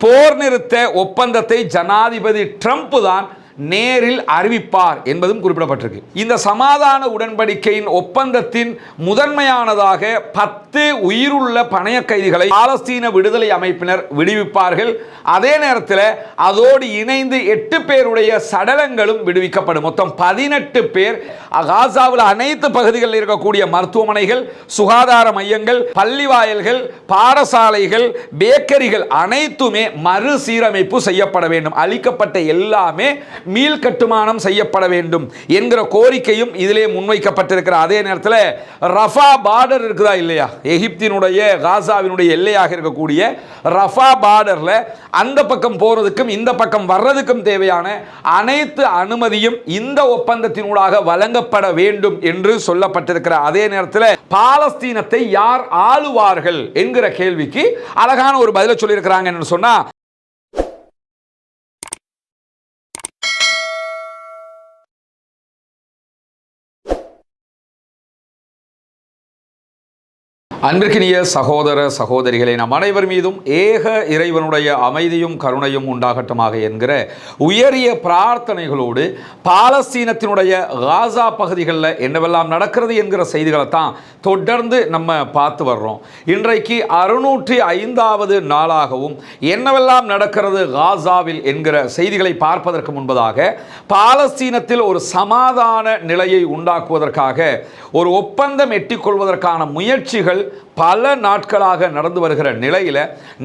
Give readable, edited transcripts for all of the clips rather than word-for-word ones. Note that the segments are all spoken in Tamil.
போர் நிறுத்த ஒப்பந்தத்தை ஜனாதிபதி ட்ரம்ப் தான் நேரில் அறிவிப்பார் என்பதும் குறிப்பிடப்பட்டிருக்கு. இந்த சமாதான உடன்படிக்கையின் ஒப்பந்தத்தின் முதன்மையானதாக 10 உயிருள்ள பணைய கைதிகளை பாலஸ்தீன விடுதலை அமைப்பினர் விடுவிப்பார்கள். அதே நேரத்தில் அதோடு இணைந்து 8 பேருடைய சடலங்களும் விடுவிக்கப்படும். மொத்தம் 18 பேர் காசாவில் அனைத்து பகுதிகளில் இருக்கக்கூடிய மருத்துவமனைகள், சுகாதார மையங்கள், பள்ளி வாயல்கள், பாடசாலைகள், பேக்கரிகள் அனைத்துமே மறுசீரமைப்பு செய்யப்பட வேண்டும். அளிக்கப்பட்ட எல்லாமே மீள் கட்டுமானம் செய்யப்பட வேண்டும் என்கிற கோரிக்கையும் இதிலே முன்வைக்கப்பட்டிருக்கிற அதே நேரத்தில் ரஃபா பார்டர் இருக்குதா இல்லையா, எகிப்தினுடைய காசாவினுடைய எல்லையாக இருக்கக்கூடிய ரஃபா பார்டர்ல அந்த பக்கம் போறதுக்கும் இந்த பக்கம் வர்றதுக்கும் தேவையான அனைத்து அனுமதியும் இந்த ஒப்பந்தத்தினூடாக வழங்கப்பட வேண்டும் என்று சொல்லப்பட்டிருக்கிற அதே நேரத்தில் பாலஸ்தீனத்தை யார் ஆளுவார்கள் என்கிற கேள்விக்கு அழகான ஒரு பதிலை சொல்லியிருக்கிறாங்க என்று சொன்னா, அன்பிற்கினிய சகோதர சகோதரிகளை, நம் அனைவர் மீதும் ஏக இறைவனுடைய அமைதியும் கருணையும் உண்டாகட்டுமாக என்கிற உயரிய பிரார்த்தனைகளோடு பாலஸ்தீனத்தினுடைய காசா பகுதிகளில் என்னவெல்லாம் நடக்கிறது என்கிற செய்திகளை தான் தொடர்ந்து நம்ம பார்த்து வர்றோம். இன்றைக்கு 605வது நாளாகவும் என்னவெல்லாம் நடக்கிறது காசாவில் என்கிற செய்திகளை பார்ப்பதற்கு முன்பதாக பாலஸ்தீனத்தில் ஒரு சமாதான நிலையை உண்டாக்குவதற்காக ஒரு ஒப்பந்தம் எட்டிக்கொள்வதற்கான முயற்சிகள் பல நாட்களாக நடந்து வருகிற நிலையில்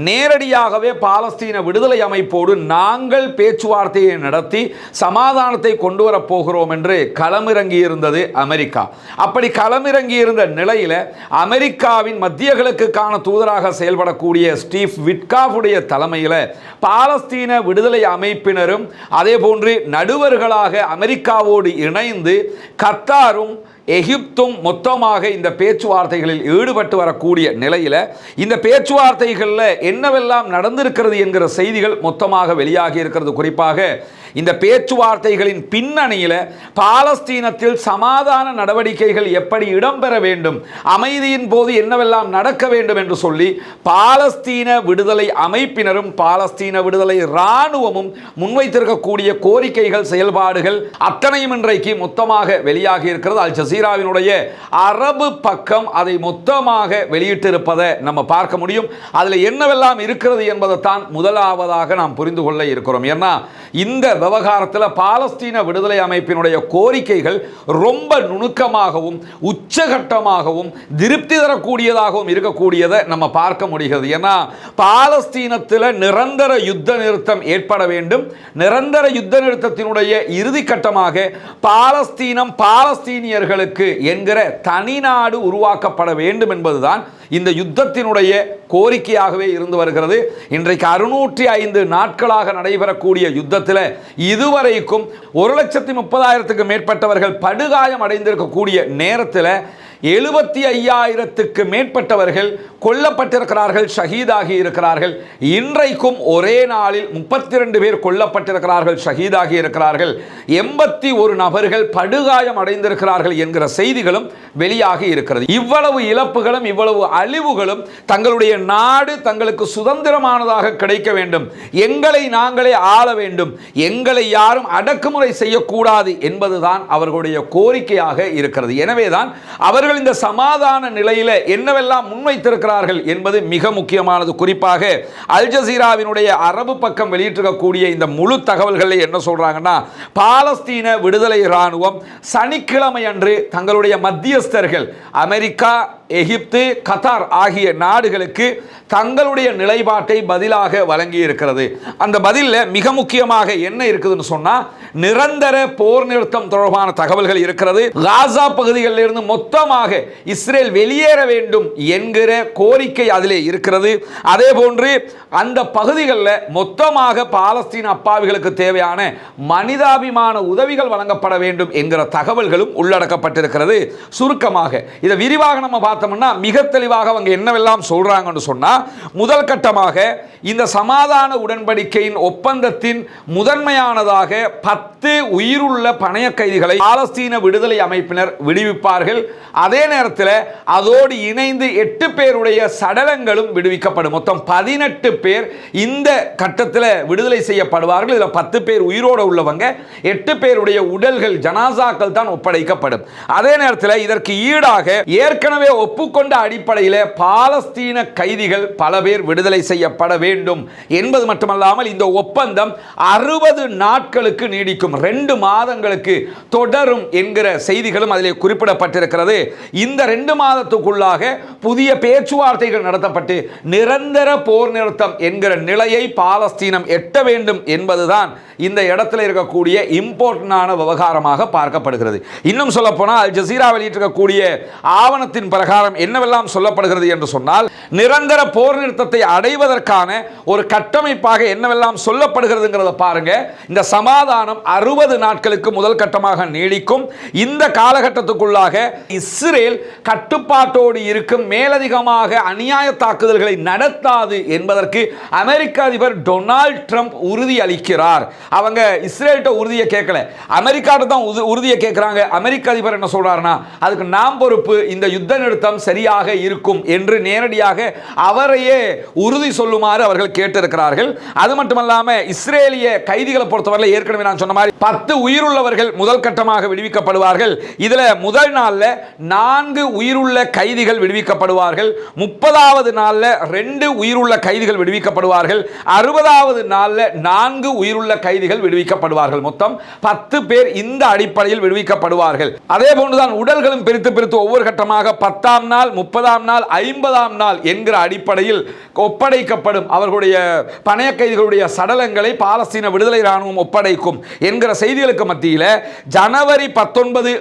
நேரடியாகவே பாலஸ்தீன விடுதலை அமைப்போடு நாங்கள் பேச்சுவார்த்தையை நடத்தி சமாதானத்தை கொண்டு வரப் போகிறோம் என்று களமிறங்கி இருந்தது அமெரிக்கா. அப்படி களமிறங்கி இருந்த நிலையில் அமெரிக்காவின் மத்திய கிழக்குக்கான தூதராக செயல்படக்கூடிய ஸ்டீவ் விட்காஃபுடைய தலைமையில் பாலஸ்தீன விடுதலை அமைப்பினரும் அதே போன்று நடுவர்களாக அமெரிக்காவோடு இணைந்து கத்தாரும் எகிப்தும் மொத்தமாக இந்த பேச்சுவார்த்தைகளில் ஈடுபட்டு வரக்கூடிய நிலையில் இந்த பேச்சுவார்த்தைகளில் என்னவெல்லாம் நடந்திருக்கிறது என்கிற செய்திகள் மொத்தமாக வெளியாகி இருக்கிறது. குறிப்பாக இந்த பேச்சுவார்த்தைகளின் பின்னணியில் பாலஸ்தீனத்தில் சமாதான நடவடிக்கைகள் எப்படி இடம்பெற வேண்டும், அமைதியின் போது என்னவெல்லாம் நடக்க வேண்டும் என்று சொல்லி பாலஸ்தீன விடுதலை அமைப்பினரும் பாலஸ்தீன விடுதலை இராணுவமும் முன்வைத்திருக்கக்கூடிய கோரிக்கைகள், செயல்பாடுகள் அத்தனையும் இன்றைக்கு மொத்தமாக வெளியாகி இருக்கிறது. அல் ஜசீராவினுடைய அரபு பக்கம் அதை மொத்தமாக வெளியிட்டிருப்பதை நம்ம பார்க்க முடியும். அதில் என்னவெல்லாம் இருக்கிறது என்பதைத்தான் முதலாவதாக நாம் புரிந்து கொள்ள இருக்கிறோம். ஏன்னா இந்த விவகாரத்தில் பாலஸ்தீன விடுதலை அமைப்பினுடைய கோரிக்கைகள் ரொம்ப நுணுக்கமாகவும் உச்சகட்டமாகவும் திருப்தி தரக்கூடியதாகவும் இருக்கக்கூடியதை நம்ம பார்க்க முடிகிறது. ஏன்னா பாலஸ்தீனத்தில் நிரந்தர யுத்த நிறுத்தம் ஏற்பட வேண்டும். நிரந்தர யுத்த நிறுத்தத்தினுடைய இறுதி கட்டமாக பாலஸ்தீனம் பாலஸ்தீனியர்களுக்கு என்கிற தனிநாடு உருவாக்கப்பட வேண்டும் என்பதுதான் இந்த யுத்தத்தினுடைய கோரிக்கையாகவே இருந்து வருகிறது. இன்றைக்கு 605 நாட்களாக நடைபெறக்கூடிய யுத்தத்தில் இதுவரைக்கும் 1,30,000க்கு மேற்பட்டவர்கள் படுகாயம் அடைந்திருக்கக்கூடிய நேரத்தில் 75,000க்கு மேற்பட்டவர்கள் கொல்லப்பட்டிருக்கிறார்கள், ஷஹீதாகி இருக்கிறார்கள். இன்றைக்கும் ஒரே நாளில் 32 பேர் கொல்லப்பட்டிருக்கிறார்கள், ஷஹீதாகி இருக்கிறார்கள். 81 நபர்கள் படுகாயம் அடைந்திருக்கிறார்கள் என்கிற செய்திகளும் வெளியாகி இருக்கிறது. இவ்வளவு இழப்புகளும் இவ்வளவு அழிவுகளும் தங்களுடைய நாடு தங்களுக்கு சுதந்திரமானதாக கிடைக்க வேண்டும், எங்களை நாங்களே ஆள வேண்டும், எங்களை யாரும் அடக்குமுறை செய்யக்கூடாது என்பதுதான் அவர்களுடைய கோரிக்கையாக இருக்கிறது. எனவேதான் அவர்கள் இந்த சமாதான நிலையில என்னவெல்லாம் முன்வைத்திருக்கிறார்கள் என்பது மிக முக்கியமானது. குறிப்பாக அல் ஜசீராவினுடைய அரபு பக்கம் வெளியிட்டிருக்கக்கூடிய இந்த முழு தகவல்களை என்ன சொல்றாங்கன்னா, பாலஸ்தீன விடுதலை இராணுவம் சனிக்கிழமை அன்று தங்களுடைய மத்தியஸ்தர்கள் அமெரிக்கா, எகிப்து, கத்தார் ஆகிய நாடுகளுக்கு தங்களுடைய நிலைப்பாட்டை பதிலாக வழங்கி இருக்கிறது. அந்த பதிலில் மிக முக்கியமாக என்ன இருக்குதுன்னு சொன்னா, நிரந்தர போர் நிறுத்தம் தொடர்பான தகவல்கள் இருக்கிறது. காசா பகுதிகளில் இருந்து மொத்தமாக இஸ்ரேல் வெளியேற வேண்டும் என்கிற கோரிக்கை அதிலே இருக்கிறது. அதே போன்று அந்த பகுதிகளில் மொத்தமாக பாலஸ்தீன அப்பாவிகளுக்கு தேவையான மனிதாபிமான உதவிகள் வழங்கப்பட வேண்டும் என்கிற தகவல்களும் உள்ளடக்கப்பட்டிருக்கிறது. சுருக்கமாக இதை விரிவாக நம்ம பார்த்தோம்னா மிக தெளிவாக அவங்க என்னவெல்லாம் சொல்றாங்கன்னு சொன்னா, முதல் கட்டமாக இந்த சமாதான உடன்படிக்கையின் ஒப்பந்தத்தின் முதன்மையானதாக 10 உயிருள்ள பணைய கைதிகளை பாலஸ்தீன விடுதலை அமைப்பினர் விடுவிப்பார்கள். அதே நேரத்தில் அதோடு இணைந்து 8 பேருடைய சடலங்களும் விடுவிக்கப்படும். மொத்தம் 18 பேர் இந்த கட்டத்தில் விடுதலை செய்யப்படுவார்கள். இதில் 10 பேர் உயிரோடு உள்ளவங்க, 8 பேருடைய உடல்கள் ஜனாசாக்கள் தான் ஒப்படைக்கப்படும். அதே நேரத்தில் இதற்கு ஈடாக ஏற்கனவே ஒப்புக்கொண்ட அடிப்படையில் பாலஸ்தீன கைதிகள் பல பேர் விடுதலை செய்யப்பட வேண்டும் என்பது மட்டுமல்லாமல் இந்த ஒப்பந்தம் 60 நாட்களுக்கு நீடிக்கும், 2 மாதங்களுக்கு தொடரும் என்கிற செய்திகளும் அதிலே குறிப்பிடப்பட்டிருக்கிறது. இந்த 2 மாதத்துக்குள்ளாக புதிய பேச்சுவார்த்தைகள் நடத்தப்பட்டு நிரந்தர போர் நிறுத்தம் என்கிற நிலையை பாலஸ்தீனம் எட்ட வேண்டும் என்பதுதான் இந்த இடத்துல இருக்கக்கூடிய இம்பார்ட்டன்டான விவகாரமாக பார்க்கப்படுகிறது. இன்னும் சொல்ல போனால் அல் ஜசீரா வெளியிட்டிருக்கக்கூடிய ஆவணத்தின் பிரகாரம் என்னவெல்லாம் சொல்லப்படுகிறது என்று சொன்னால், நிரந்தர போர் நிறுத்தத்தை அடைவதற்கான ஒரு கட்டமைப்பாக என்னவெல்லாம் சொல்லப்படுகிறதுங்கிறத பாருங்க. இந்த சமாதானம் 60 நாட்களுக்கு முதல் கட்டமாக நீடிக்கும். இந்த காலகட்டத்துக்குள்ளாக இஸ்ரேல் கட்டுப்பாட்டோடு இருக்கும், மேலதிகமாக அநியாய தாக்குதல்களை நடத்தாது என்பதற்கு அமெரிக்க அதிபர் டொனால்ட் ட்ரம்ப் உறுதி அளிக்கிறார். அவங்க இஸ்ரேல்கிட்ட உறுதியை கேட்கல, அமெரிக்காட்ட தான் உறுதியை கேட்கிறாங்க. அமெரிக்க அதிபர் என்ன சொல்றாருன்னா, அதுக்கு நாம் பொறுப்பு, இந்த யுத்த நிறுத்தம் சரியாக இருக்கும் என்று நேரடியாக அவரையே உறுதி சொல்லுமாறு அவர்கள் கேட்டிருக்கிறார்கள். அது மட்டுமல்லாம இஸ்ரேலிய கைதிகளை பொறுத்தவரை ஏற்கனவே நான் சொன்ன மாதிரி 10 உயிருள்ளவர்கள் முதல் கட்டமாக விடுவிக்கப்படுவார்கள். இதுல முதல் நாள்ல 4 உயிருள்ள கைதிகள் விடுவிக்கப்படுவார்கள். 30வது நாள்ல 2 உயிருள்ள கைதிகள் விடுவிக்கப்படுவார்கள். 60வது நாள்ல 4 உயிருள்ள கைதிகள் விடுவிக்கப்படுவார்கள். மொத்தம் 10 பேர் இந்த அடிப்படையில் விடுவிக்கப்படுவார்கள். அதே போன்றுதான் உடல்களும் பிரித்து பிரித்து ஒவ்வொரு கட்டமாக 10ஆம் நாள், 30ஆம் நாள், 50ஆம் நாள் என்கிற அடிப்படையில் ஒப்படைக்கப்படும். அவர்களுடைய பணைய கைதிகளுடைய சடலங்களை பாலஸ்தீன விடுதலை ராணுவம் ஒப்படைக்கும் என்கிற செய்திகளுக்கு மத்தியில் ஜனவரி 19,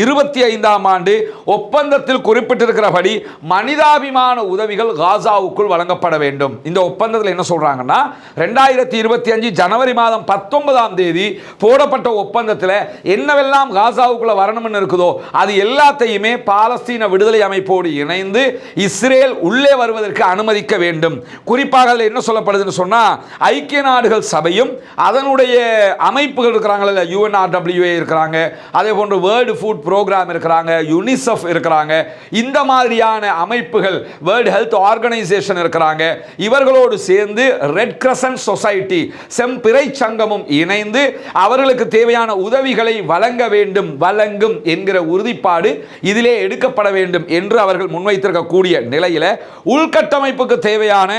2025ஆம் ஆண்டு ஒப்பந்தத்தில் குறிப்பிட்டிருக்கிறபடி மனிதாபிமான உதவிகள் காசாவுக்குள் வழங்கப்பட வேண்டும். இந்த ஒப்பந்தத்தில் என்ன சொல்றாங்கன்னா, 2025 ஜனவரி மாதம் 19ஆம் தேதி போடப்பட்ட ஒப்பந்தத்தில் என்னவெல்லாம் காசாவுக்குள்ள வரணும்னு இருக்குதோ அது எல்லாத்தையுமே பாலஸ்தீன விடுதலை அமைப்போடு இணைந்து இஸ்ரேல் உள்ளே வருவதற்கு அனுமதிக்க வேண்டும். குறிப்பாக அதில் என்ன சொல்லப்படுதுன்னு சொன்னா, ஐக்கிய நாடுகள் சபையும் அதனுடைய அமைப்புகள் இருக்கிறாங்கல்ல, UNRWA இருக்கிறாங்க, அதே போன்று வேர்ல்டு ஃபுட் ப்ரோக்ராம் இருக்கிறாங்க, யுனிசெஃப் இருக்கிறாங்க, இந்த மாதிரியான அமைப்புகள், வேர்ல்டு ஹெல்த் ஆர்கனைசேஷன் இருக்கிறாங்க, இவர்களோடு சேர்ந்து ரெட் கிரசன்ட் சொசைட்டி, செம்பிறை சங்கமும் இணைந்து அவர்களுக்கு தேவையான உதவிகளை வழங்க வேண்டும், வழங்கும் என்கிற உறுதிப்பாடு இதிலே எடுக்கப்பட வேண்டும் என்று அவர்கள் முன்வைத்திருக்கக்கூடிய நிலையில் உள்கட்டமைப்புக்கு தேவையான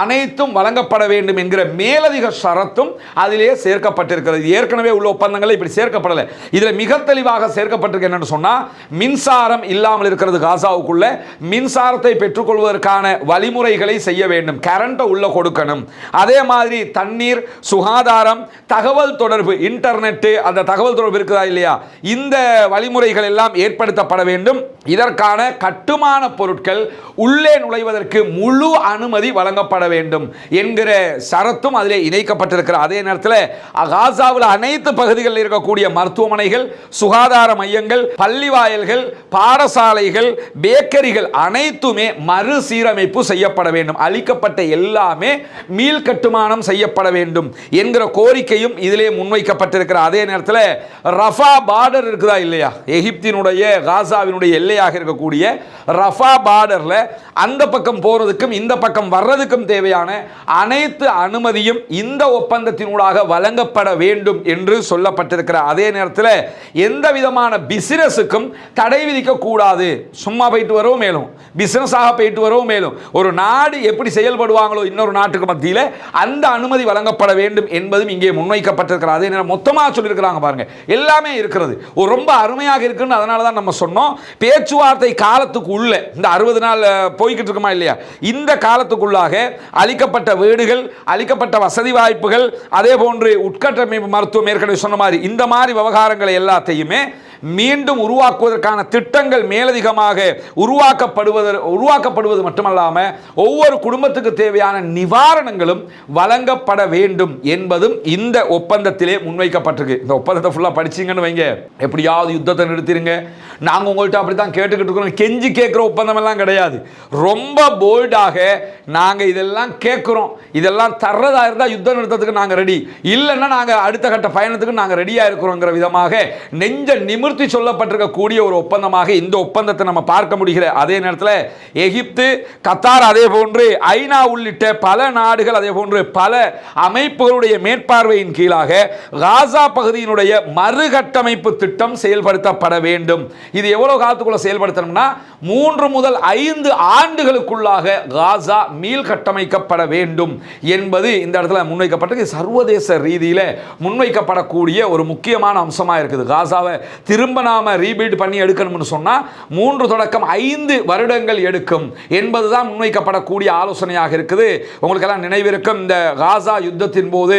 அனைத்தும் வழங்கப்பட வேண்டும் என்கிற மேலதிக ஷரத்தும் அதிலே சேர்க்கப்பட்டிருக்கிறது. ஏற்கனவே உள்ள ஒப்பந்தங்கள் இப்படி சேர்க்கப்படலை. இதில் மிக தெளிவாக சேர்க்கப்பட்டிருக்கு என்னன்னு சொன்னா, மின்சாரம் இல்லாமல் இருக்கிறது காசாவுக்குள்ள, மின்சாரத்தை பெற்றுக்கொள்வதற்கான வழிமுறைகளை செய்ய வேண்டும், கரண்ட்டை உள்ள கொடுக்கணும். அதே மாதிரி தண்ணீர், சுகாதாரம், தகவல் தொடர்பு, இன்டர்நெட், அந்த தகவல் தொடர்பு இருக்குதா இல்லையா, இந்த வழிமுறைகள் எல்லாம் ஏற்படுத்தப்பட வேண்டும். இதற்கான கட்டுமான பொருட்கள் உள்ளே நுழைவதற்கு முழு அனுமதி வழங்கப்பட வேண்டும் என்கிற சரத்தும் அதிலே இணைக்கப்பட்டிருக்கிற. அதே நேரத்தில் காசாவில் அனைத்து பகுதிகளில் இருக்கக்கூடிய மருத்துவமனைகள், சுகாதார மையங்கள், பள்ளி வாயல்கள், பாடசாலைகள், பேக்கரிகள் அனைத்துமே மறுசீரமைப்பு செய்யப்பட வேண்டும், அளிக்கப்பட்ட எல்லாமே மீள் கட்டுமானம் செய்யப்பட வேண்டும் என்கிற கோரிக்கையும் இதிலே முன்வைக்கப்பட்டிருக்கிற. அதே நேரத்தில் ரஃபா பார்டர் இருக்குதா இல்லையா, எகிப்தினுடைய காசாவினுடைய எல்லையாக இருக்கக்கூடிய ரஃபா பார்டர்ல அந்த பக்கம் போறதுக்கும் இந்த பக்கம் வர்றதுக்கும் தேவையான அனைத்து அனுமதியும் இந்த ஒப்பந்தத்தினூடாக வழங்கப்பட வேண்டும் என்று சொல்லப்பட்டிருக்கிற. அதே நேரத்தில் எந்த விதமான பிசினஸுக்கும் தடை விதிக்க கூடாது. சும்மா போயிட்டு வரவும் மேலும், பிசினஸாக போயிட்டு வரவும் மேலும், ஒரு நாடு எப்படி செயல்படுவாங்களோ இன்னொரு நாட்டுக்கு மத்தியில் அந்த அனுமதி வழங்கப்பட வேண்டும் என்பதும் இங்கே முன்வைக்கப்பட்டிருக்கிறது. அதே நேரம் மொத்தமாக சொல்லியிருக்கிறாங்க பாருங்க, எல்லாமே இருக்கிறது, ஒரு ரொம்ப அருமையாக இருக்குன்னு. அதனால தான் நம்ம சொன்னோம், பேச்சுவார்த்தை காலத்துக்கு உள்ள இந்த 60 நாள் போய்கிட்டு இருக்குமா இல்லையா, இந்த காலத்துக்குள்ளாக அளிக்கப்பட்ட வீடுகள், அளிக்கப்பட்ட வசதி வாய்ப்புகள், அதே போன்று உட்கட்டமைப்பு, மருத்துவம், ஏற்கனவே சொன்ன மாதிரி இந்த மாதிரி விவகாரங்களை எல்லாத்தையுமே மீண்டும் உருவாக்குவதற்கான திட்டங்கள் மேலதிகமாக உருவாக்கப்படுவது மட்டுமல்லாமல் ஒவ்வொரு குடும்பத்துக்கு தேவையான நிவாரணங்களும் வழங்கப்பட வேண்டும் என்பதும் இந்த ஒப்பந்தத்திலே முன்வைக்கப்பட்டிருக்கு. இந்த ஒப்பந்தத்தை ஃபுல்லாக படிச்சீங்கன்னு வைங்க, எப்படியாவது யுத்தத்தை நிறுத்திடுங்க, நாங்கள் உங்கள்கிட்ட அப்படித்தான் கேட்டுக்கிட்டு இருக்கிறோம், கெஞ்சி கேட்குற ஒப்பந்தம் எல்லாம் கிடையாது. ரொம்ப போல்டாக நாங்கள் இதெல்லாம் கேட்குறோம், இதெல்லாம் தர்றதா இருந்தால் யுத்த நிறுத்தத்துக்கு நாங்கள் ரெடி, இல்லைன்னா நாங்கள் அடுத்த கட்ட பயணத்துக்கு நாங்கள் ரெடியாக இருக்கிறோங்கிற விதமாக நெஞ்ச நிமிர்த்தி சொல்லப்பட்டிருக்கக்கூடிய ஒரு ஒப்பந்தமாக இந்த ஒப்பந்தத்தை நம்ம பார்க்க முடிகிற அதே நேரத்தில் எகிப்து, கத்தார், அதே போன்று ஐநா உள்ளிட்ட பல நாடுகள், அதே போன்று பல அமைப்புகளுடைய மேற்பார்வையின் கீழாக காசா பகுதியினுடைய மறுகட்டமைப்பு திட்டம் செயல்படுத்தப்பட வேண்டும். இது எவ்வளவு காலத்துக்குள்ள செயல்படுத்தணும்னா 3 முதல் 5 ஆண்டுகளுக்குள்ளாக காசா மீள் கட்டமைக்கப்பட வேண்டும் என்பது இந்த இடத்துல முன்வைக்கப்பட்டது. சர்வதேச ரீதியில் முன்வைக்கப்படக்கூடிய ஒரு முக்கியமான அம்சமாக இருக்குது. காசாவை திரும்ப நாம ரீபில்ட் பண்ணி எடுக்கணும்னு சொன்னால் 3 தொடக்கம் 5 வருடங்கள் எடுக்கும் என்பதுதான் முன்வைக்கப்படக்கூடிய ஆலோசனையாக இருக்குது. உங்களுக்கு எல்லாம் நினைவிருக்கும், இந்த காசா யுத்தத்தின் போது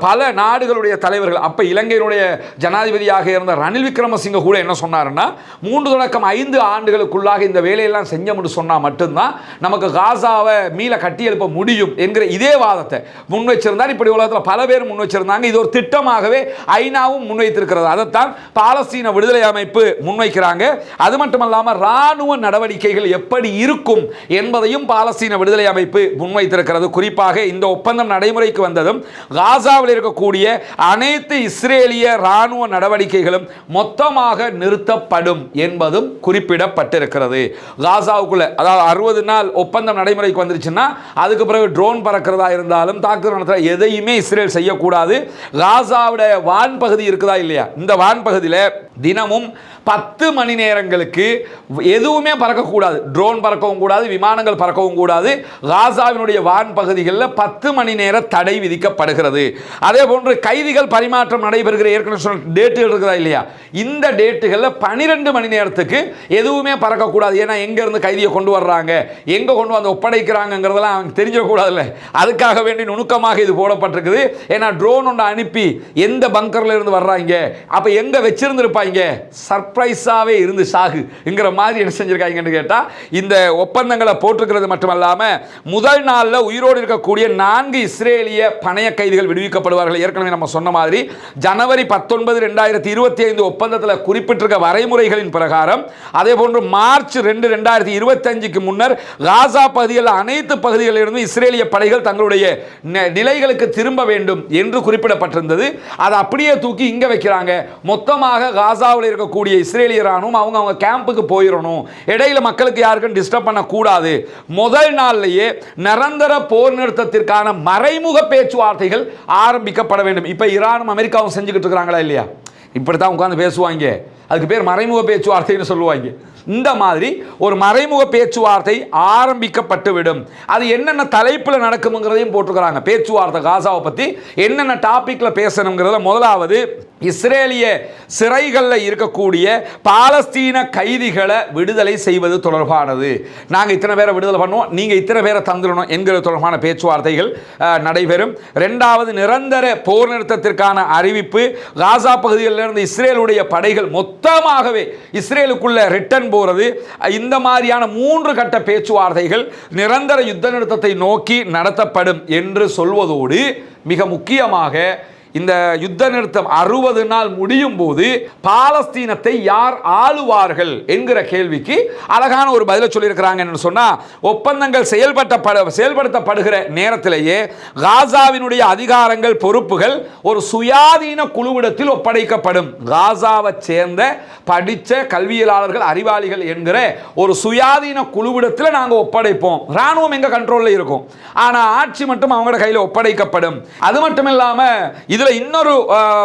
பல நாடுகளுடைய தலைவர்கள், அப்ப இலங்கையினுடைய ஜனாதிபதியாக இருந்த ரணில் விக்ரமசிங்க கூட என்ன சொன்னாருன்னா 3 தொடக்கம் 5 ஆண்டுகளுக்குள்ளாக இந்த வேலையெல்லாம் செஞ்சோம்னு சொன்னா மட்டும்தான் நமக்கு காசாவை மீள கட்டி எழுப்ப முடியும் என்கிற இதே வாதத்தை முன் வச்சிருந்தார். இப்படி உலகத்தில் பல பேர் முன் வச்சிருந்தாங்க. இது ஒரு திட்டமாகவே ஐநாவும் முன்வைத்திருக்கிறது. அதைத்தான் பாலஸ்தீன விடுதலை அமைப்பு முன்வைக்கிறாங்க. அது மட்டுமல்லாமல் ராணுவ நடவடிக்கைகள் எப்படி இருக்கும் என்பதையும் பாலஸ்தீன விடுதலை அமைப்பு முன்வைத்திருக்கிறது. குறிப்பாக இந்த ஒப்பந்தம் நடைமுறைக்கு வந்ததும் காசாவில் இருக்கக்கூடிய அனைத்து இஸ்ரேலிய ராணுவ நடவடிக்கைகளும் மொத்தமாக நிறுத்தப்படும் என்பதும் குறிப்பிடப்பட்டிருக்கிறது. காசாவுக்குள்ள அதாவது 60 நாள் ஒப்பந்தம் நடைமுறைக்கு வந்துருச்சுன்னா அதுக்கு பிறகு ட்ரோன் பறக்கிறதா இருந்தாலும் தாக்குதல் நடத்த எதையுமே இஸ்ரேல் செய்யக்கூடாது. காசாவுடைய வான் பகுதி இருக்குதா இல்லையா, இந்த வான் பகுதியில் தினமும் 10 மணி நேரங்களுக்கு எதுவுமே பறக்கக்கூடாது, ட்ரோன் பறக்கவும் கூடாது, விமானங்கள் பறக்கவும் கூடாது. காசாவினுடைய வான் பகுதிகளில் 10 மணி நேர தடை விதிக்கப்படுகிறது. அதே போன்று கைதிகள் பரிமாற்றம் நடைபெறுகிற ஏற்கனவே டேட்டுகள் இருக்குதா இல்லையா, இந்த டேட்டுகளில் 12 மணி நேரத்துக்கு எதுவுமே பறக்கக்கூடாது. ஏன்னா எங்கேருந்து கைதியை கொண்டு வர்றாங்க, எங்கே கொண்டு வந்து ஒப்படைக்கிறாங்கிறதெல்லாம் அவங்க தெரிஞ்சிடக்கூடாதுல்ல, அதுக்காக வேண்டி நுணுக்கமாக இது போடப்பட்டிருக்குது. ஏன்னா ட்ரோன் ஒன்று அனுப்பி எந்த பங்கரில் இருந்து வர்றாங்க, அப்போ எங்கே வச்சிருந்துருப்பாங்க, சர்ப்ரைஸாகவே இருந்து சாகுங்கிற மாதிரி என்ன செஞ்சிருக்காங்கன்னு கேட்டால் இந்த ஒப்பந்தங்களை போட்டிருக்கிறது மட்டுமல்லாமல் முதல் நாளில் உயிரோடு இருக்கக்கூடிய 4 இஸ்ரேலிய பணைய கைதிகள் விடுவிக்கப்படுவார்கள். ஏற்கனவே நம்ம சொன்ன மாதிரி ஜனவரி 19, 2025 ஒப்பந்தத்தில் குறிப்பிட்டிருக்க வரைமுறைகளின் பிரகாரம், அதே போன்று மார்ச் 2, 2025க்கு முன்னர் காசா பகுதியில் அனைத்து பகுதிகளில் இருந்து இஸ்ரேலிய படைகள் தங்களுடைய நிலைகளுக்கு திரும்ப வேண்டும் என்று குறிப்பிடப்பட்டிருந்தது. அதை அப்படியே தூக்கி இங்கே வைக்கிறாங்க. மொத்தமாக காசாவில் இருக்கக்கூடிய இஸ்ரேலிய ராணுவம் அவங்க கேம்புக்கு போயிடணும், இடையில மக்களுக்கு யாருக்கும் டிஸ்டர்ப் பண்ணக்கூடாது. முதல் நாள்லேயே நிரந்தர போர் நிறுத்தத்திற்கான மறைமுக பேச்சுவார்த்தைகள் ஆரம்பிக்கப்பட வேண்டும். இப்போ ஈரானும் அமெரிக்காவும் செஞ்சுக்கிட்டு இருக்கிறாங்களா இல்லையா, இப்படித்தான் உட்கார்ந்து பேசுவாங்க, அதுக்கு பேர் மறைமுக பேச்சுவார்த்தைன்னு சொல்லுவாங்க. இந்த மாதிரி ஒரு மறைமுக பேச்சுவார்த்தை ஆரம்பிக்கப்பட்டுவிடும். அது என்னென்ன தலைப்பில் நடக்கும்ங்கிறதையும் போட்டுக்கிறாங்க. பேச்சுவார்த்தை காசாவை பற்றி என்னென்ன டாப்பிக்கில் பேசணுங்கிறத முதலாவது இஸ்ரேலிய சிறைகளில் இருக்கக்கூடிய பாலஸ்தீன கைதிகளை விடுதலை செய்வது தொடர்பானது. நாங்கள் இத்தனை பேரை விடுதலை பண்ணுவோம், நீங்கள் இத்தனை பேரை தந்துடணும் என்கிற தொடர்பான பேச்சுவார்த்தைகள் நடைபெறும். 2வது நிரந்தர போர் நிறுத்தத்திற்கான அறிவிப்பு. காசா பகுதியிலிருந்து இஸ்ரேலுடைய படைகள் மொத்தமாகவே இஸ்ரேலுக்குள்ள ரிட்டர்ன் போகிறது. இந்த மாதிரியான 3 கட்ட பேச்சுவார்த்தைகள் நிரந்தர யுத்த நிறுத்தத்தை நோக்கி நடத்தப்படும் என்று சொல்வதோடு மிக முக்கியமாக இந்த யுத்த நிறுத்தம் 60 நாள் முடியும் போது பாலஸ்தீனத்தை யார் ஆளுவார்கள் என்கிற கேள்விக்கு அழகான ஒரு பதிலை சொல்லியிருக்கிறாங்க. என்று சொன்னால் ஒப்பந்தங்கள் செயல்படுத்தப்படுகிற நேரத்திலேயே காசாவினுடைய அதிகாரங்கள், பொறுப்புகள் ஒரு சுயாதீன குழுவிடத்தில் ஒப்படைக்கப்படும். காசாவை சேர்ந்த படித்த கல்வியலாளர்கள், அறிவாளிகள் என்கிற ஒரு சுயாதீன குழுவிடத்தில் நாங்கள் ஒப்படைப்போம். ராணுவம் எங்க கண்ட்ரோலில் இருக்கும், ஆனால் ஆட்சி மட்டும் அவங்களோட கையில் ஒப்படைக்கப்படும். அது மட்டும் இல்லாமல் இது இன்னொரு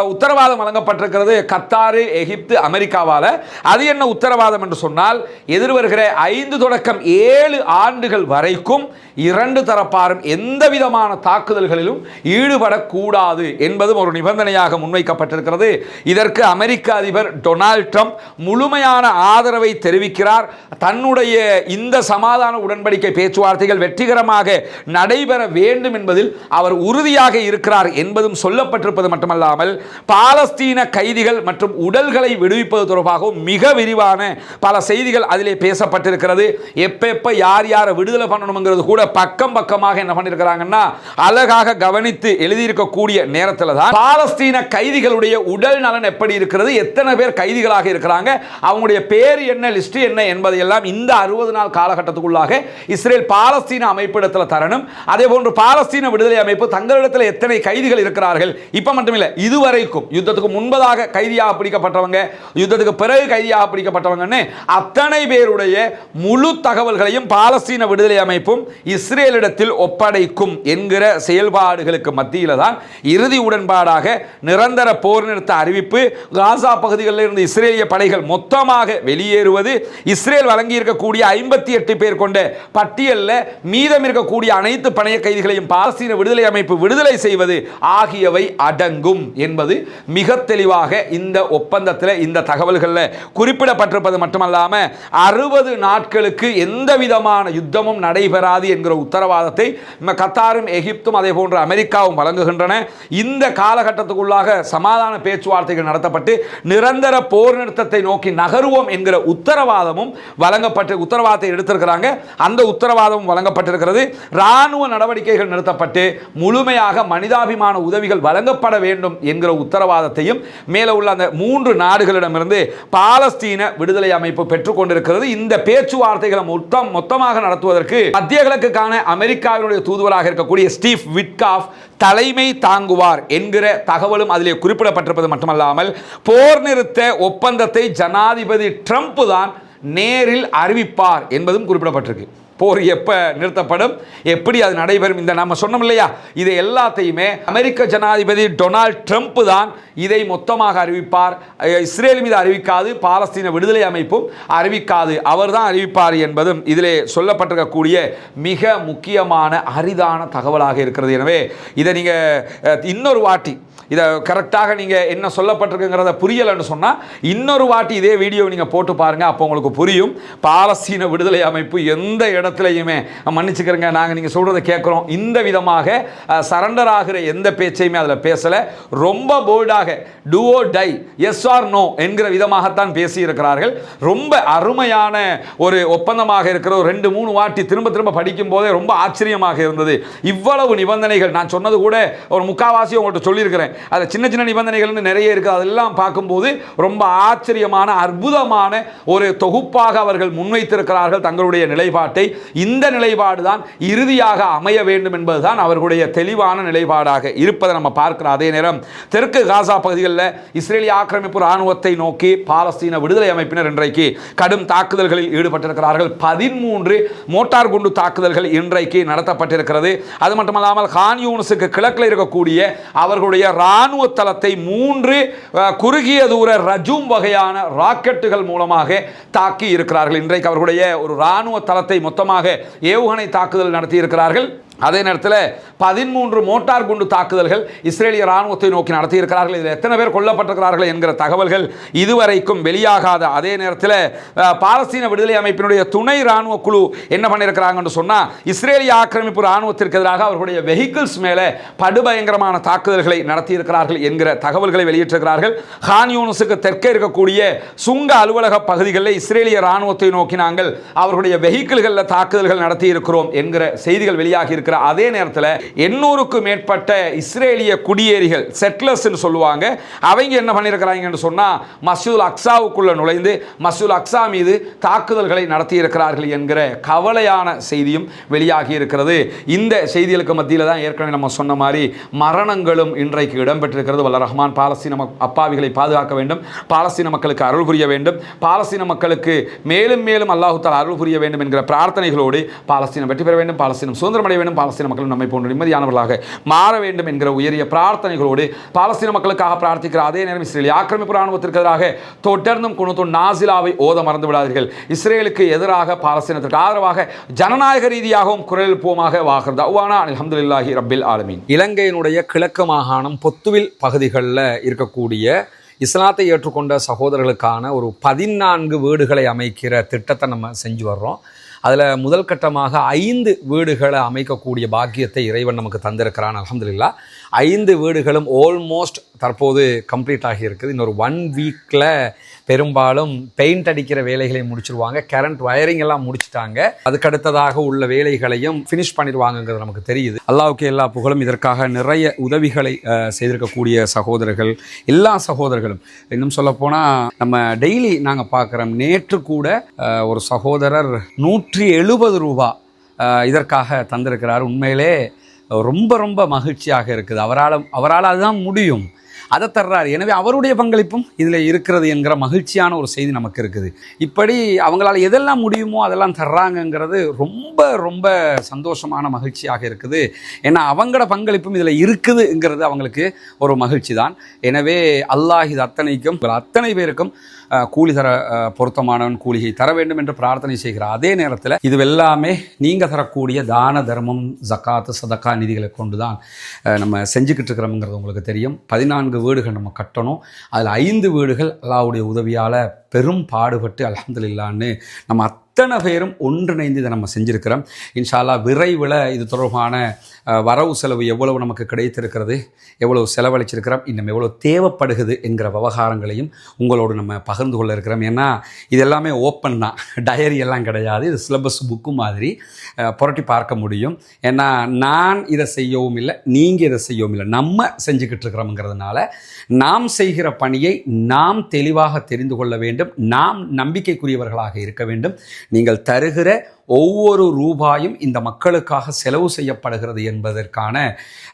உத்தரவாதம் வழங்கப்பட்டிருக்கிறது கத்தார், எகிப்து, அமெரிக்காவால். அது என்ன உத்தரவாதம் என்று சொன்னால், எதிர்வருகிற 5 தொடக்கம் 7 ஆண்டுகள் வரைக்கும் 2 தரப்பாரும் எந்த விதமான தாக்குதல்களிலும் ஈடுபடக்கூடாது என்பதும் ஒரு நிபந்தனையாக முன்வைக்கப்பட்டிருக்கிறது. இதற்கு அமெரிக்க அதிபர் டொனால்ட் ட்ரம்ப் முழுமையான ஆதரவை தெரிவிக்கிறார். தன்னுடைய இந்த சமாதான உடன்படிக்கை பேச்சுவார்த்தைகள் வெற்றிகரமாக நடைபெற வேண்டும் என்பதில் அவர் உறுதியாக இருக்கிறார் என்பதும் சொல்லப்பட்டு குறிப்பிட்டிருப்பது மட்டுமல்லாமல் பாலஸ்தீன கைதிகள் மற்றும் உடல்களை விடுவிப்பது தொடர்பாகவும் மிக விரிவான பல செய்திகள் அதிலே பேசப்பட்டிருக்கிறது. எப்ப யார் யாரை விடுதலை பண்ணணும்ங்கிறது கூட பக்கம் பக்கமாக என்ன பண்ணியிருக்கிறாங்கன்னா அழகாக கவனித்து எழுதியிருக்கக்கூடிய நேரத்தில் தான் பாலஸ்தீன கைதிகளுடைய உடல் நலன் எப்படி இருக்கிறது, எத்தனை பேர் கைதிகளாக இருக்கிறாங்க, அவங்களுடைய பேர் என்ன, லிஸ்ட் என்ன என்பதையெல்லாம் இந்த 60 நாள் காலகட்டத்துக்குள்ளாக இஸ்ரேல் பாலஸ்தீன அமைப்பிடத்தில் தரணும். அதே போன்று பாலஸ்தீன விடுதலை அமைப்பு தங்களிடத்தில் எத்தனை கைதிகள் இருக்கிறார்கள், இப்ப மட்டுமில்லை இதுவரைக்கும் யுத்தத்துக்கு முன்பதாக கைதியாக பிடிக்கப்பட்டவங்க, யுத்தத்துக்கு பிறகு கைதியாக பிடிக்கப்பட்டவங்க, அத்தனை பேருடைய முழு தகவல்களையும் பாலஸ்தீன விடுதலை அமைப்பும் இஸ்ரேலிடத்தில் ஒப்படைக்கும் என்கிற செயல்பாடுகளுக்கு மத்தியில் தான் இறுதி உடன்பாடாக நிரந்தர போர் நிறுத்த அறிவிப்பு, காசா பகுதிகளில் இருந்து இஸ்ரேலிய படைகள் மொத்தமாக வெளியேறுவது, இஸ்ரேல் வழங்கி இருக்கக்கூடிய 58 பேர் கொண்ட பட்டியலில் மீதம் இருக்கக்கூடிய அனைத்து பணைய கைதிகளையும் பாலஸ்தீன விடுதலை அமைப்பு விடுதலை செய்வது ஆகியவை அடங்கும் என்பது மிக தெளிவாக இந்த ஒப்பந்தத்தில் இந்த தகவல்களில் குறிப்பிடப்பட்டிருப்பது மட்டுமல்லாம 60 நாட்களுக்கு எந்த விதமான யுத்தமும் நடைபெறாது என்கிற உத்தரவாதத்தை கத்தாரும் எகிப்தும் அதே போன்று அமெரிக்காவும் வழங்குகின்றன. இந்த காலகட்டத்துக்குள்ளாக சமாதான பேச்சுவார்த்தைகள் நடத்தப்பட்டு நிரந்தர போர் நிறுத்தத்தை நோக்கி நகருவோம் என்கிற உத்தரவாதமும் வழங்கப்பட்டு உத்தரவாதத்தை எடுத்திருக்கிறாங்க. அந்த உத்தரவாதமும் வழங்கப்பட்டிருக்கிறது. ராணுவ நடவடிக்கைகள் நிறுத்தப்பட்டு முழுமையாக மனிதாபிமான உதவிகள் வழங்கப்பட வேண்டும் என்கிற உத்தரவாதத்தையும் மேலே உள்ள அந்த 3 நாடுகளிடமிருந்து பாலஸ்தீன விடுதலை அமைப்பு பெற்றுக் கொண்டிருக்கிறது. இந்த பேச்சுவார்த்தைகளை மொத்தமாக நடத்துவதற்கு மத்திய கிழக்குக்கான அமெரிக்காவினுடைய தூதுவராக இருக்கக்கூடிய ஸ்டீவ் விட்காஃப் தலைமை தாங்குவார் என்கிற தகவலும் அதிலே குறிப்பிடப்பட்டிருப்பது மட்டுமல்லாமல் போர் நிறுத்த ஒப்பந்தத்தை ஜனாதிபதி ட்ரம்ப் தான் நேரில் அறிவிப்பார் என்பதும் குறிப்பிடப்பட்டிருக்கு. போர் எப்ப நிறுத்தப்படும், எப்படி அது நடைபெறும், இந்த நம்ம சொன்னோம் இல்லையா, இதை எல்லாத்தையுமே அமெரிக்க ஜனாதிபதி டொனால்ட் ட்ரம்ப் தான் இதை மொத்தமாக அறிவிப்பார். இஸ்ரேல் மீது அறிவிக்காது, பாலஸ்தீன விடுதலை அமைப்பும் அறிவிக்காது, அவர் தான் அறிவிப்பார் என்பதும் இதிலே சொல்லப்பட்டிருக்கக்கூடிய மிக முக்கியமான அரிதான தகவலாக இருக்கிறது. எனவே இதை நீங்க இன்னொரு வாட்டி இதை கரெக்டாக நீங்கள் என்ன சொல்லப்பட்டிருக்குங்கிறத புரியலைன்னு சொன்னால் இன்னொரு வாட்டி இதே வீடியோ நீங்கள் போட்டு பாருங்கள், அப்போ உங்களுக்கு புரியும். பாலஸ்தீன விடுதலை அமைப்பு எந்த இடத்துலையுமே மன்னிச்சுக்கிறங்க, நாங்கள் நீங்கள் சொல்கிறத கேட்குறோம், இந்த விதமாக சரண்டர் ஆகிற எந்த பேச்சையுமே அதில் பேசலை. ரொம்ப போல்டாக டூ ஓ டை, எஸ் ஆர் நோ என்கிற விதமாகத்தான் பேசியிருக்கிறார்கள். ரொம்ப அருமையான ஒரு ஒப்பந்தமாக இருக்கிற ஒரு 2-3 வாட்டி திரும்ப திரும்ப படிக்கும் போதே ரொம்ப ஆச்சரியமாக இருந்தது. இவ்வளவு நிபந்தனைகள் நான் சொன்னது கூட ஒரு முக்காவாசி உங்கள்கிட்ட சொல்லியிருக்கிறேன். அது சின்ன சின்ன நிபந்தனைகள் நிறைய இருக்குது. அதெல்லாம் பார்க்கும்போது ரொம்ப ஆச்சரியமான அற்புதமான ஒரு தொகுப்பாக அவர்கள் முன்வைத்திருக்கிறார்கள் தங்களுடைய நிலைப்பாட்டை. இந்த நிலைப்பாடு தான் இறுதியாக அமைய வேண்டும் என்பதுதான் அவர்களுடைய தெளிவான நிலைப்பாடாக இருப்பதை நம்ம பார்க்கிறோம். அதே நேரம் தெற்கு காசா பகுதிகளில் இஸ்ரேலிய ஆக்கிரமிப்பு ராணுவத்தை நோக்கி பாலஸ்தீன விடுதலை அமைப்பினர் இன்றைக்கு கடும் தாக்குதல்களில் ஈடுபட்டிருக்கிறார்கள். 13 மோட்டார் குண்டு தாக்குதல்கள் இன்றைக்கு நடத்தப்பட்டிருக்கிறது. அது மட்டுமல்லாமல் கான் யூனிஸுக்கு கிழக்கில் இருக்கக்கூடிய அவர்களுடைய ராணுவ தளத்தை 3 குறுகிய தூர ரஜூம் வகையான ராக்கெட்டுகள் மூலமாக தாக்கி இருக்கிறார்கள். இன்றைக்கு அவர்களுடைய ஒரு ராணுவ தளத்தை மொத்தமாக ஏவுகணை தாக்குதல் நடத்தி இருக்கிறார்கள். அதே நேரத்தில் 13 மோட்டார் குண்டு தாக்குதல்கள் இஸ்ரேலிய ராணுவத்தை நோக்கி நடத்தியிருக்கிறார்கள். இதில் எத்தனை பேர் கொல்லப்பட்டிருக்கிறார்கள் என்கிற தகவல்கள் இதுவரைக்கும் வெளியாகாத அதே நேரத்தில் பாலஸ்தீன விடுதலை அமைப்பினுடைய துணை ராணுவ குழு என்ன பண்ணியிருக்கிறாங்கன்னு சொன்னால் இஸ்ரேலிய ஆக்கிரமிப்பு ராணுவத்திற்கு எதிராக அவர்களுடைய வெஹிக்கிள்ஸ் மேலே படுபயங்கரமான தாக்குதல்களை நடத்தியிருக்கிறார்கள் என்கிற தகவல்களை வெளியிட்டிருக்கிறார்கள். கான் யூனிஸுக்கு தெற்கே இருக்கக்கூடிய சுங்க அலுவலக பகுதிகளில் இஸ்ரேலிய ராணுவத்தை நோக்கி நாங்கள் அவர்களுடைய வெஹிக்கிள்களில் தாக்குதல்கள் நடத்தி இருக்கிறோம் என்கிற செய்திகள் வெளியாகி இருக்கிற அதே நேரத்தில் 800க்கு மேற்பட்ட இஸ்ரேலிய குடியேறிகள் செட்லர்ஸ் சொல்லுவாங்க, அவங்க என்ன பண்ணியிருக்கிறாங்கன்னு சொன்னா மஸ்ஜிதுல் அக்ஸாவுக்குள்ள நுழைந்து மஸ்ஜிதுல் அக்ஸா மீது தாக்குதல்களை நடத்தி இருக்கிறார்கள் என்கிற கவலையான செய்தியும் வெளியாகி இருக்கிறது. இந்த செய்திகளுக்கு மத்தியில் தான் ஏற்கனவே நம்ம சொன்ன மாதிரி மரணங்களும் இன்றைக்கு இடம்பெற்றிருக்கிறது. வல்ல ரஹ்மான் பாலஸ்தீன அப்பாவிகளை பாதுகாக்க வேண்டும், பாலஸ்தீன மக்களுக்கு அருள் புரிய வேண்டும், பாலஸ்தீன மக்களுக்கு மேலும் மேலும் அல்லாஹ் தஆலா அருள் புரிய வேண்டும் என்கிற பிரார்த்தனைகளோடு பாலஸ்தீனம் வெற்றி பெற வேண்டும், பாலஸ்தீனம் சுதந்திரம் அடைய வேண்டும், பாலஸ்தீன மக்கள் நம்மை போன்ற நிம்மதியானவர்களாக மாற வேண்டும் என்கிற உயரிய பிரார்த்தனைகளோடு பாலஸ்தீன மக்களுக்காக பிரார்த்திக்கிற அதே நேரம் இஸ்ரேலிய ஆக்கிரமிப்பு ராணுவத்திற்கு எதிராக தொடர்ந்தும் குனுத்துன் நாசிலாவை ஓத மறந்து விடாதீர்கள். இஸ்ரேலுக்கு எதிராக பாலஸ்தீனத்திற்கு ஆதரவாக ஜனநாயக ரீதியாகவும் குரல் எழுப்புவோமாக. வாஹர் தஅவானா அல்ஹம்துலில்லாஹி ரப்பில் ஆலமீன். இலங்கையினுடைய கிழக்கு மாகாணம் பொத்துவில் பகுதிகளில் இருக்கக்கூடிய இஸ்லாத்தை ஏற்றுக்கொண்ட சகோதரர்களுக்கான ஒரு 14 வீடுகளை அமைக்கிற திட்டத்தை நம்ம செஞ்சு வர்றோம். அதில் முதல் கட்டமாக 5 வீடுகளை அமைக்கக்கூடிய பாக்கியத்தை இறைவன் நமக்கு தந்திருக்கிறான். அல்ஹம்துலில்லாஹ் 5 வீடுகளும் ஆல்மோஸ்ட் தற்போது கம்ப்ளீட் ஆகி இருக்குது. இன்னொரு 1 வீக்கில் பெரும்பாலும் பெயிண்ட் அடிக்கிற வேலைகளை முடிச்சிருவாங்க. கரண்ட் வயரிங் எல்லாம் முடிச்சுட்டாங்க. அதுக்கடுத்ததாக உள்ள வேலைகளையும் ஃபினிஷ் பண்ணிடுவாங்கங்கிறது நமக்கு தெரியுது. அல்லாஹ்வுக்கு எல்லா புகழும். இதற்காக நிறைய உதவிகளை செய்திருக்கக்கூடிய சகோதரர்கள், எல்லா சகோதரர்களும், இன்னும் சொல்லப்போனால் நம்ம டெய்லி நாங்கள் பார்க்குறோம். நேற்று கூட ஒரு சகோதரர் 170 ரூபா இதற்காக தந்திருக்கிறார். உண்மையிலே ரொம்ப ரொம்ப மகிழ்ச்சியாக இருக்குது. அவரால் அதுதான் முடியும், அதை தர்றாரு. எனவே அவருடைய பங்களிப்பும் இதில் இருக்கிறது என்கிற மகிழ்ச்சியான ஒரு செய்தி நமக்கு இருக்குது. இப்படி அவங்களால எதெல்லாம் முடியுமோ அதெல்லாம் தர்றாங்கங்கிறது ரொம்ப ரொம்ப சந்தோஷமான மகிழ்ச்சியாக இருக்குது. ஏன்னா அவங்களோட பங்களிப்பும் இதில் இருக்குதுங்கிறது அவங்களுக்கு ஒரு மகிழ்ச்சி தான். எனவே அல்லாஹ் இது அத்தனை பேருக்கும் கூலி தர பொருத்தமானவன் கூலியை தர வேண்டும் என்று பிரார்த்தனை செய்கிறார். அதே நேரத்தில் இது எல்லாமே நீங்கள் தரக்கூடிய தான தர்மம், ஜக்காத்து, சதக்கா நிதிகளை கொண்டு தான் நம்ம செஞ்சுக்கிட்டு இருக்கிறோம்ங்கிறது உங்களுக்கு தெரியும். 14 வீடுகள் நம்ம கட்டணும். அதில் 5 வீடுகள் அல்லாஹ்வுடைய உதவியால் பெரும் பாடுபட்டு அல்ஹம்துலில்லாஹ்னு நம்ம அத்தனை பேரும் ஒன்றிணைந்து இதை நம்ம செஞ்சுருக்கிறோம். இன்ஷா அல்லாஹ் விரைவில் இது தொடர்பான வரவு செலவு எவ்வளவு நமக்கு கிடைத்திருக்கிறது, எவ்வளவு செலவழிச்சிருக்கிறோம், இன்னும் எவ்வளோ தேவைப்படுகிறது என்கிற விவகாரங்களையும் உங்களோடு நம்ம பகிர்ந்து கொள்ள இருக்கிறோம். ஏன்னா இது எல்லாமே ஓப்பன் தான், டயரி எல்லாம் கிடையாது. இது சிலபஸ் புக்கு மாதிரி புரட்டி பார்க்க முடியும். ஏன்னா நான் இதை செய்யவும் இல்லை, நீங்கள் இதை செய்யவும் இல்லை, நம்ம செஞ்சுக்கிட்டு இருக்கிறோம்ங்கிறதுனால நாம் செய்கிற பணியை நாம் தெளிவாக தெரிந்து கொள்ள வேண்டும். நாம் நம்பிக்கைக்குரியவர்களாக இருக்க வேண்டும். நீங்கள் தருகிற ஒவ்வொரு ரூபாயும் இந்த மக்களுக்காக செலவு செய்யப்படுகிறது என்பதற்கான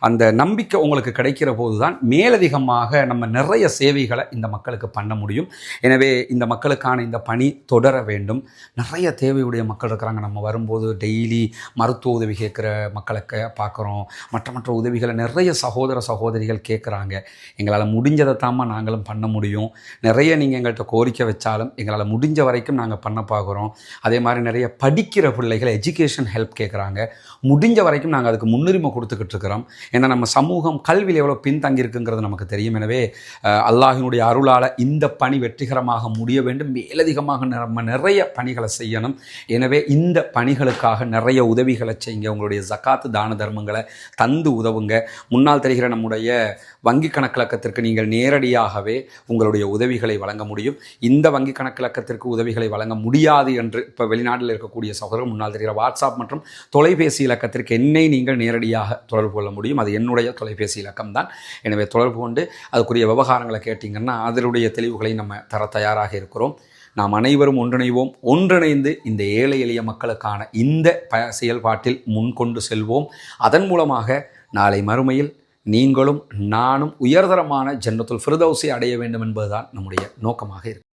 அந்த நம்பிக்கை உங்களுக்கு கிடைக்கிற போது தான் மேலதிகமாக நம்ம நிறைய சேவைகளை இந்த மக்களுக்கு பண்ண முடியும். எனவே இந்த மக்களுக்கான இந்த பணி தொடர வேண்டும். நிறைய தேவையுடைய மக்கள் இருக்கிறாங்க. நம்ம வரும்போது டெய்லி மருத்துவ உதவி கேட்குற மக்களுக்கு பார்க்குறோம். மற்ற உதவிகளை நிறைய சகோதரிகள் கேட்குறாங்க. எங்களால் முடிஞ்சதை தாம்மா நாங்களும் பண்ண முடியும். நிறைய நீங்கள் எங்கள்கிட்ட கோரிக்கை வச்சாலும் எங்களால் முடிஞ்ச வரைக்கும் நாங்கள் பண்ண பார்க்குறோம். அதே மாதிரி நிறைய படிக்கிற பிள்ளைகள் எஜுகேஷன் ஹெல்ப் கேட்குறாங்க. முடிஞ்ச வரைக்கும் நாங்கள் அதுக்கு முன்னுரிமை கொடுத்துக்கிட்டு இருக்கிறோம். ஏன்னா நம்ம சமூகம் கல்வியில் எவ்வளோ பின்தங்கி இருக்குங்கிறது நமக்கு தெரியும். எனவே அல்லாஹினுடைய அருளால் இந்த பணி வெற்றிகரமாக முடிய வேண்டும். மேலதிகமாக நம்ம நிறைய பணிகளை செய்யணும். எனவே இந்த பணிகளுக்காக நிறைய உதவிகளை செய்யுங்க. உங்களுடைய ஜக்காத்து தான தர்மங்களை தந்து உதவுங்க. முன்னால் தெரிகிற நம்முடைய வங்கி கணக்கிலக்கத்திற்கு நீங்கள் நேரடியாகவே உங்களுடைய உதவிகளை வழங்க முடியும். இந்த வங்கி கணக்கிலக்கத்திற்கு உதவிகளை வழங்க முடியாது என்று இப்போ வெளிநாட்டில் இருக்கக்கூடிய சகோதரர் முன்னால் தெரிகிற வாட்ஸ்அப் மற்றும் தொலைபேசி இலக்கத்திற்கு என்னை நீங்கள் நேரடியாக தொடர்பு கொள்ள முடியும். அது என்னுடைய தொலைபேசி இலக்கம் தான். எனவே தொடர்பு கொண்டு அதுக்குரிய விவகாரங்களை கேட்டிங்கன்னா அதனுடைய தெளிவுகளை நம்ம தர தயாராக இருக்கிறோம். நாம் அனைவரும் ஒன்றிணைந்து இந்த ஏழை எளிய மக்களுக்கான இந்த செயல்பாட்டில் முன்கொண்டு செல்வோம். அதன் மூலமாக நாளை மறுமையில் நீங்களும் நானும் உயர்தரமான ஜன்னத்துல் ஃபிர்தௌஸை அடைய வேண்டும் என்பதுதான் நம்முடைய நோக்கமாக இருக்கு.